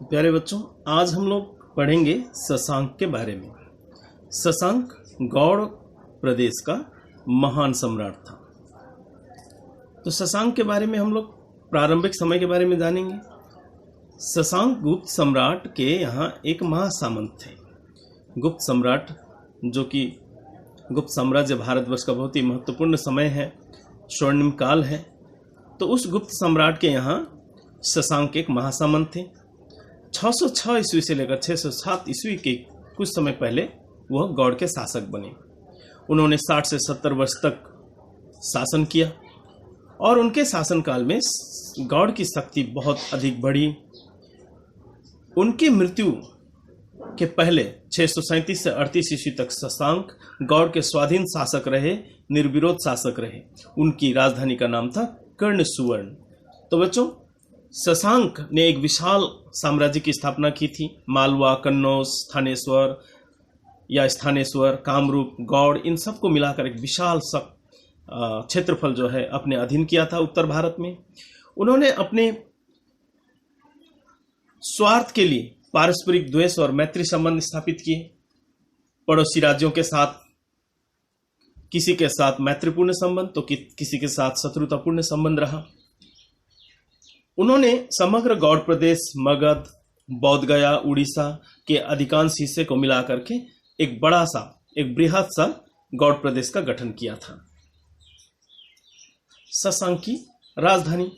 प्यारे बच्चों, आज हम लोग पढ़ेंगे शशांक के बारे में। शशांक गौड़ प्रदेश का महान सम्राट था। तो शशांक के बारे में हम लोग प्रारंभिक समय के बारे में जानेंगे। शशांक गुप्त सम्राट के यहाँ एक महासामंत थे। गुप्त सम्राट जो कि गुप्त साम्राज्य भारतवर्ष का बहुत ही महत्वपूर्ण समय है, स्वर्णिम काल है। तो उस गुप्त सम्राट के यहाँ शशांक एक महासामंत थे। 606 ईस्वी से लेकर 607 ईस्वी के कुछ समय पहले वह गौड़ के शासक बने। उन्होंने 60 से 70 वर्ष तक शासन किया और उनके शासनकाल में गौड़ की शक्ति बहुत अधिक बढ़ी। उनकी मृत्यु के पहले 637 से 38 ईस्वी तक शशांक गौड़ के स्वाधीन शासक रहे, निर्विरोध शासक रहे। उनकी राजधानी का नाम था कर्णसुवर्ण। तो बच्चों, शशांक ने एक विशाल साम्राज्य की स्थापना की थी। मालवा, कन्नौज, स्थानेश्वर, कामरूप, गौड़, इन सबको मिलाकर एक विशाल क्षेत्रफल जो है अपने अधीन किया था उत्तर भारत में। उन्होंने अपने स्वार्थ के लिए पारस्परिक द्वेष और मैत्री संबंध स्थापित किए। पड़ोसी राज्यों के साथ किसी के साथ मैत्रीपूर्ण संबंध तो किसी के साथ शत्रुतापूर्ण संबंध रहा। उन्होंने समग्र गौड़ प्रदेश, मगध, बोधगया, उड़ीसा के अधिकांश हिस्से को मिलाकर के एक बृहद सा गौड़ प्रदेश का गठन किया था। शशांक की राजधानी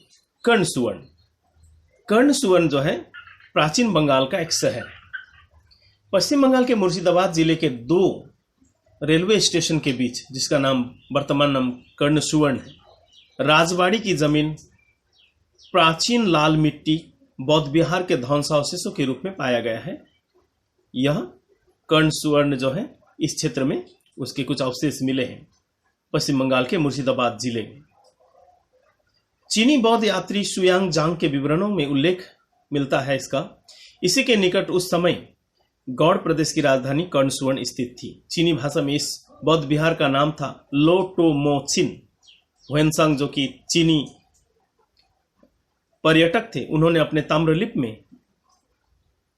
कर्णसुवर्ण। कर्णसुवर्ण जो है प्राचीन बंगाल का एक शहर। पश्चिम बंगाल के मुर्शिदाबाद जिले के 2 रेलवे स्टेशन के बीच, जिसका नाम वर्तमान नाम कर्णसुवर्ण है, राजवाड़ी की जमीन प्राचीन लाल मिट्टी बौद्ध विहार के ध्वंसावशेषों के रूप में पाया गया है। यह कर्णसुवर्ण जो है इस क्षेत्र में उसके कुछ अवशेष मिले हैं, पश्चिम बंगाल के मुर्शिदाबाद जिले में। चीनी बौद्ध यात्री सुयांग जांग के विवरणों में उल्लेख मिलता है इसका। इसी के निकट उस समय गौड़ प्रदेश की राजधानी कर्णसुवर्ण स्थित थी। चीनी भाषा में इस बौद्ध विहार का नाम था लोटोमोचिन। ह्वेनसांग जो कि चीनी पर्यटक थे, उन्होंने अपने ताम्रलिपि में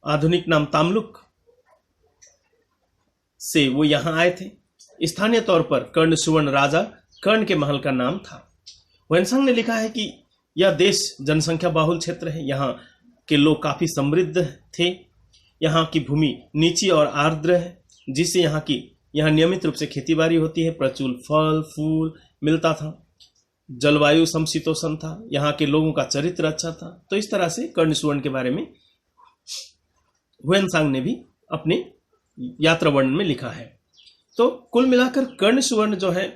आधुनिक नाम तामलुक से वो यहां आए थे। स्थानीय तौर पर कर्णसुवर्ण राजा कर्ण के महल का नाम था। ह्वेनसांग ने लिखा है कि यह देश जनसंख्या बाहुल क्षेत्र है। यहाँ के लोग काफी समृद्ध थे। यहाँ की भूमि नीची और आर्द्र है, जिससे यहाँ नियमित रूप से खेतीबाड़ी होती है। प्रचुर फल फूल मिलता था। जलवायु समशीतोष्ण था। यहाँ के लोगों का चरित्र अच्छा था। तो इस तरह से कर्णसुवर्ण के बारे में ह्वेनसांग ने भी अपने यात्रा वर्णन में लिखा है। तो कुल मिलाकर कर्णसुवर्ण जो है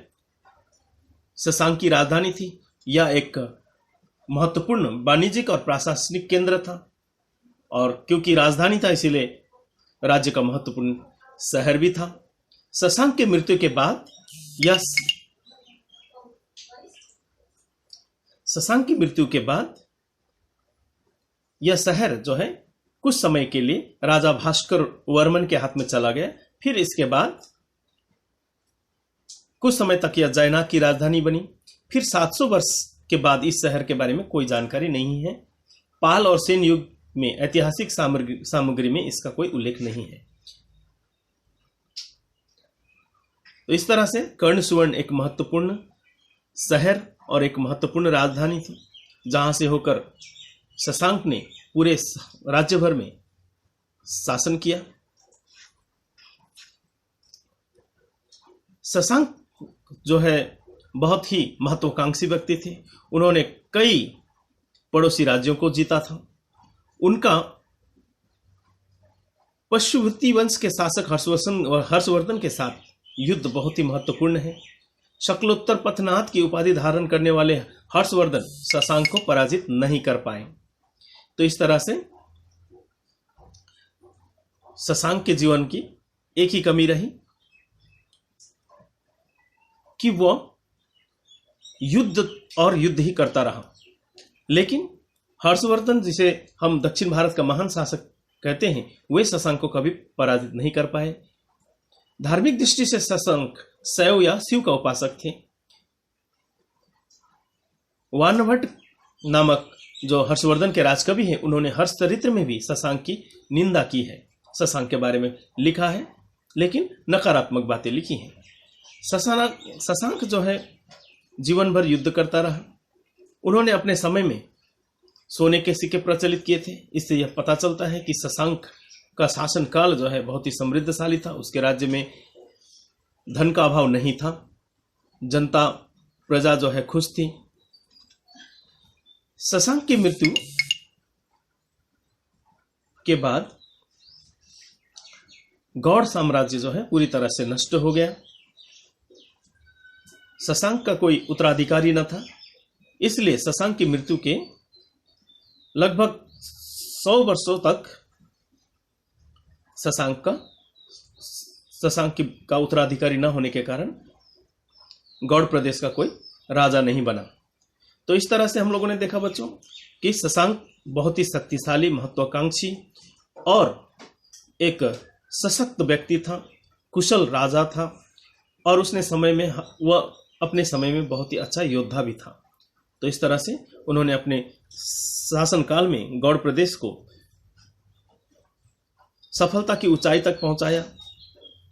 शशांक की राजधानी थी। यह एक महत्वपूर्ण वाणिज्यिक और प्रशासनिक केंद्र था, और क्योंकि राजधानी था इसीलिए राज्य का महत्वपूर्ण शहर भी था। शशांक की मृत्यु के बाद यह शहर जो है कुछ समय के लिए राजा भास्कर वर्मन के हाथ में चला गया। फिर इसके बाद कुछ समय तक यह जयनाग की राजधानी बनी। फिर 700 वर्ष के बाद इस शहर के बारे में कोई जानकारी नहीं है। पाल और सेन युग में ऐतिहासिक सामग्री में इसका कोई उल्लेख नहीं है। तो इस तरह से कर्णसुवर्ण एक महत्वपूर्ण शहर और एक महत्वपूर्ण राजधानी थी, जहां से होकर शशांक ने पूरे राज्य भर में शासन किया। शशांक जो है बहुत ही महत्वाकांक्षी व्यक्ति थे। उन्होंने कई पड़ोसी राज्यों को जीता था। उनका पशुवृत्ति वंश के शासक हर्षवर्धन के साथ युद्ध बहुत ही महत्वपूर्ण है। शक्लोत्तर पथनाथ की उपाधि धारण करने वाले हर्षवर्धन शशांक को पराजित नहीं कर पाए। तो इस तरह से शशांक के जीवन की एक ही कमी रही कि वह युद्ध ही करता रहा। लेकिन हर्षवर्धन, जिसे हम दक्षिण भारत का महान शासक कहते हैं, वे शशांक को कभी पराजित नहीं कर पाए। धार्मिक दृष्टि से शशांक शैव या शिव का उपासक थे। वानभट्ट नामक जो हर्षवर्धन के राजकवि हैं, उन्होंने हर्षचरित्र में भी शशांक की निंदा की है, शशांक के बारे में लिखा है, लेकिन नकारात्मक बातें लिखी हैं। शशांक जो है जीवन भर युद्ध करता रहा। उन्होंने अपने समय में सोने के सिक्के प्रचलित किए थे। इससे यह पता चलता है कि शशांक का शासनकाल जो है बहुत ही समृद्धशाली था। उसके राज्य में धन का अभाव नहीं था, जनता प्रजा जो है खुश थी। शशांक की मृत्यु के बाद गौड़ साम्राज्य जो है पूरी तरह से नष्ट हो गया। शशांक का कोई उत्तराधिकारी न था, इसलिए शशांक की मृत्यु के लगभग 100 वर्षों तक शशांक का उत्तराधिकारी न होने के कारण गौड़ प्रदेश का कोई राजा नहीं बना। तो इस तरह से हम लोगों ने देखा बच्चों कि शशांक बहुत ही शक्तिशाली, महत्वाकांक्षी और एक सशक्त व्यक्ति था, कुशल राजा था, और उसने वह अपने समय में बहुत ही अच्छा योद्धा भी था। तो इस तरह से उन्होंने अपने शासनकाल में गौड़ प्रदेश को सफलता की ऊंचाई तक पहुंचाया,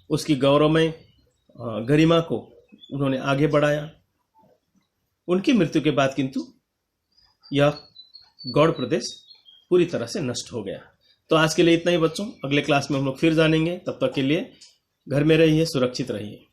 उसकी गौरवमय गरिमा को उन्होंने आगे बढ़ाया। उनकी मृत्यु के बाद किंतु यह गौड़ प्रदेश पूरी तरह से नष्ट हो गया। तो आज के लिए इतना ही बच्चों, अगले क्लास में हम लोग फिर जानेंगे। तब तक के लिए घर में रहिए, सुरक्षित रहिए।